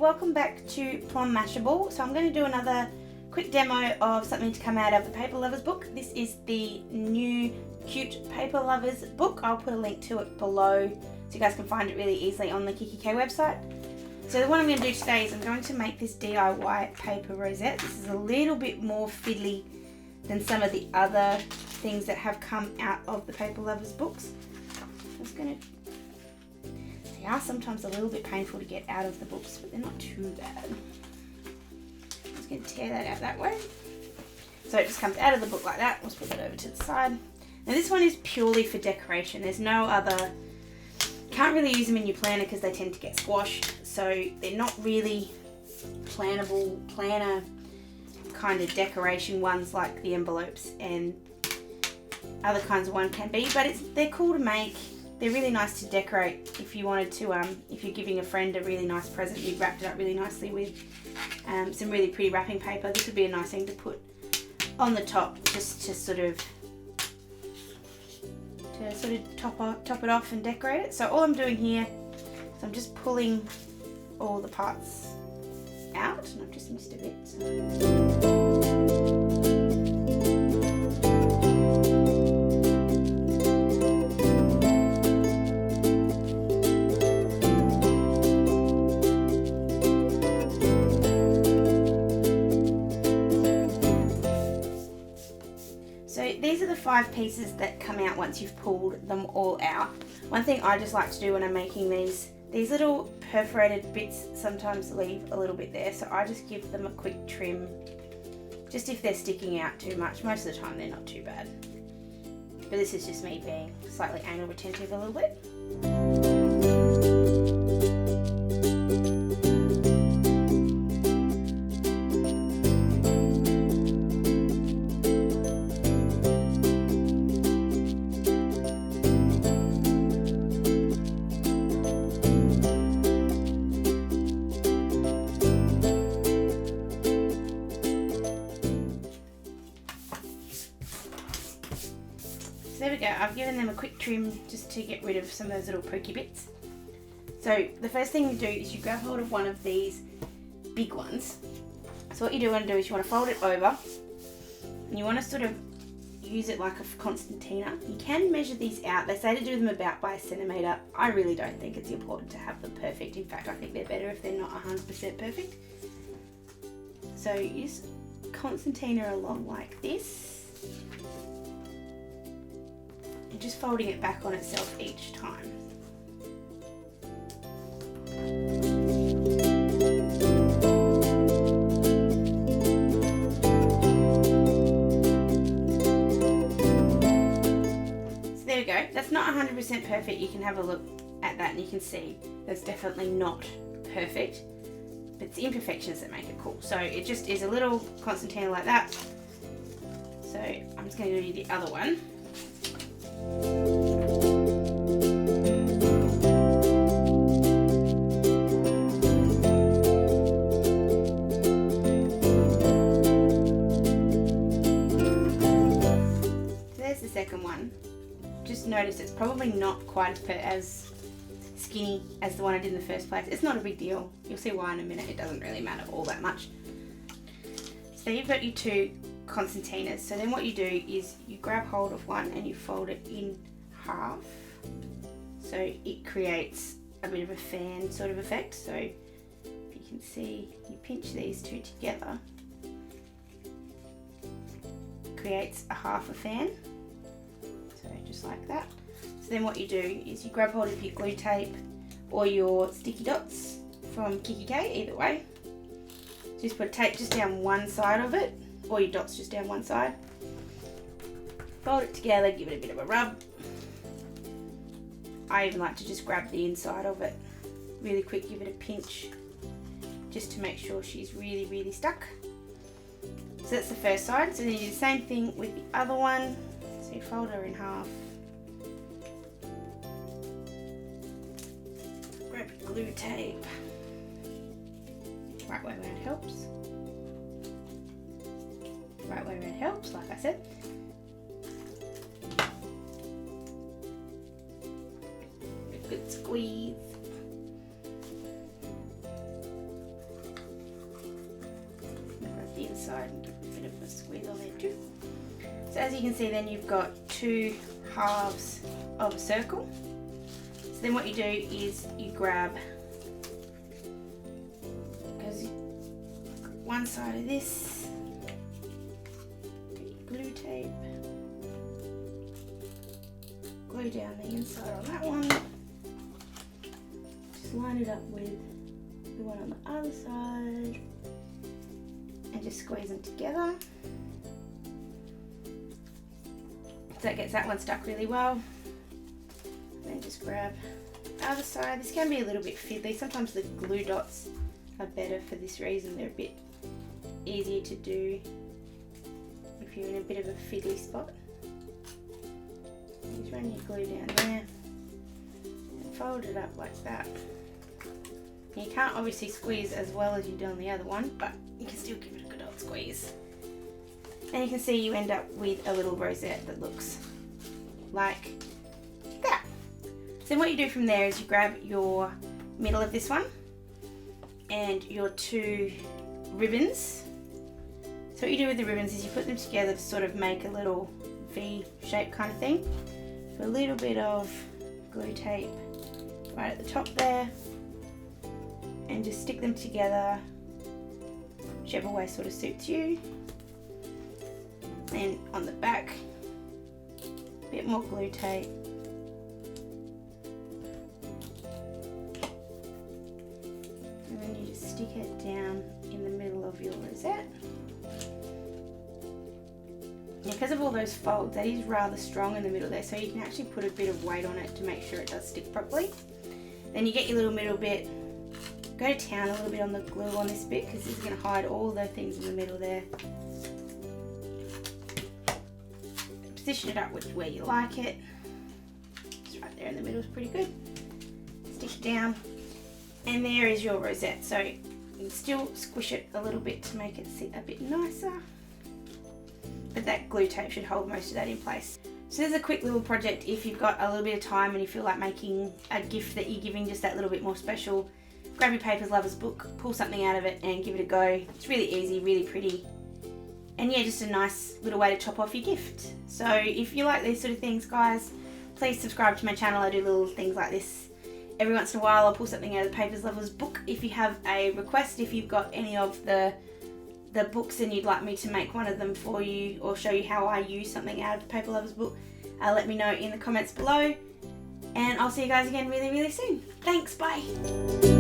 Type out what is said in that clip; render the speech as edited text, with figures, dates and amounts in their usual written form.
welcome back to Plum Mashable. So I'm going to do another quick demo of something to come out of the Paper Lovers book. This is the new cute Paper Lovers book. I'll put a link to it below so you guys can find it really easily on the kikki-k website. So what I'm going to do today is I'm going to make this DIY paper rosette. This is a little bit more fiddly than some of the other things that have come out of the Paper Lovers books. I'm just going to... They are sometimes a little bit painful to get out of the books, but they're not too bad. I'm just going to tear that out that way. So it just comes out of the book like that. Let's put that over to the side. Now this one is purely for decoration. There's no other... Can't really use them in your planner because they tend to get squashed. So they're not really plannable, planner kind of decoration ones like the envelopes and other kinds of one can be. But they're cool to make. They're really nice to decorate if you wanted to, if you're giving a friend a really nice present, you've wrapped it up really nicely with some really pretty wrapping paper. This would be a nice thing to put on the top just to sort of top it off and decorate it. So all I'm doing here is I'm just pulling all the parts out, and I've just missed a bit. So these are the 5 pieces that come out once you've pulled them all out. One thing I just like to do when I'm making these little perforated bits sometimes leave a little bit there, so I just give them a quick trim just if they're sticking out too much. Most of the time they're not too bad. But this is just me being slightly anal retentive a little bit. There we go, I've given them a quick trim just to get rid of some of those little pokey bits. So the first thing you do is you grab hold of one of these big ones. So what you want to do is you want to fold it over and you want to sort of use it like a concertina. You can measure these out. They say to do them about by a centimetre. I really don't think it's important to have them perfect. In fact, I think they're better if they're not 100% perfect. So you just concertina along like this. Just folding it back on itself each time. So there we go. That's not 100% perfect. You can have a look at that and you can see that's definitely not perfect. But it's the imperfections that make it cool. So it just is a little concertina like that. So I'm just going to do the other one. There's the second one. Just notice it's probably not quite as skinny as the one I did in the first place. It's not a big deal. You'll see why in a minute. It doesn't really matter all that much. So you've got your 2 concertinas. So then what you do is you grab hold of one and you fold it in half. So it creates a bit of a fan sort of effect. So if you can see, you pinch these 2 together. It creates a half a fan. So just like that. So then what you do is you grab hold of your glue tape or your sticky dots from kikki-k, either way. Just put tape just down one side of it, or your dots just down one side. Fold it together, give it a bit of a rub. I even like to just grab the inside of it really quick, give it a pinch just to make sure she's really, really stuck. So that's the first side. So then you do the same thing with the other one. So you fold her in half. Grab your glue tape. Right way around helps. Right way around helps, like I said. A good squeeze. inside and give a bit of a squeeze on there too. So as you can see, then you've got 2 halves of a circle. So then what you do is you grab, because one side of this, get your glue tape, glue down the inside on that one, just line it up with the one on the other side and just squeeze them together. So that gets that one stuck really well. Then just grab the other side. This can be a little bit fiddly. Sometimes the glue dots are better for this reason. They're a bit easier to do if you're in a bit of a fiddly spot. Just run your glue down there and fold it up like that. You can't obviously squeeze as well as you do on the other one, but you can still give it a good old squeeze. And you can see you end up with a little rosette that looks like that. So then what you do from there is you grab your middle of this one and your 2 ribbons. So what you do with the ribbons is you put them together to sort of make a little V shape kind of thing. Put a little bit of glue tape right at the top there and just stick them together whichever way sort of suits you. And on the back, a bit more glue tape. And then you just stick it down in the middle of your rosette. And because of all those folds, that is rather strong in the middle there, so you can actually put a bit of weight on it to make sure it does stick properly. Then you get your little middle bit, go to town a little bit on the glue on this bit because this is going to hide all the things in the middle there. Position it up with where you like it. Just right there in the middle is pretty good. Stick it down, and there is your rosette. So you can still squish it a little bit to make it sit a bit nicer, but that glue tape should hold most of that in place. So there's a quick little project if you've got a little bit of time and you feel like making a gift that you're giving just that little bit more special. Grab your Papers Lovers book, pull something out of it and give it a go. It's really easy, really pretty. And yeah, just a nice little way to top off your gift. So if you like these sort of things, guys, please subscribe to my channel. I do little things like this every once in a while. I'll pull something out of the Papers Lovers book. If you have a request, if you've got any of the books and you'd like me to make one of them for you or show you how I use something out of the Paper Lovers book, let me know in the comments below. And I'll see you guys again really, really soon. Thanks, bye.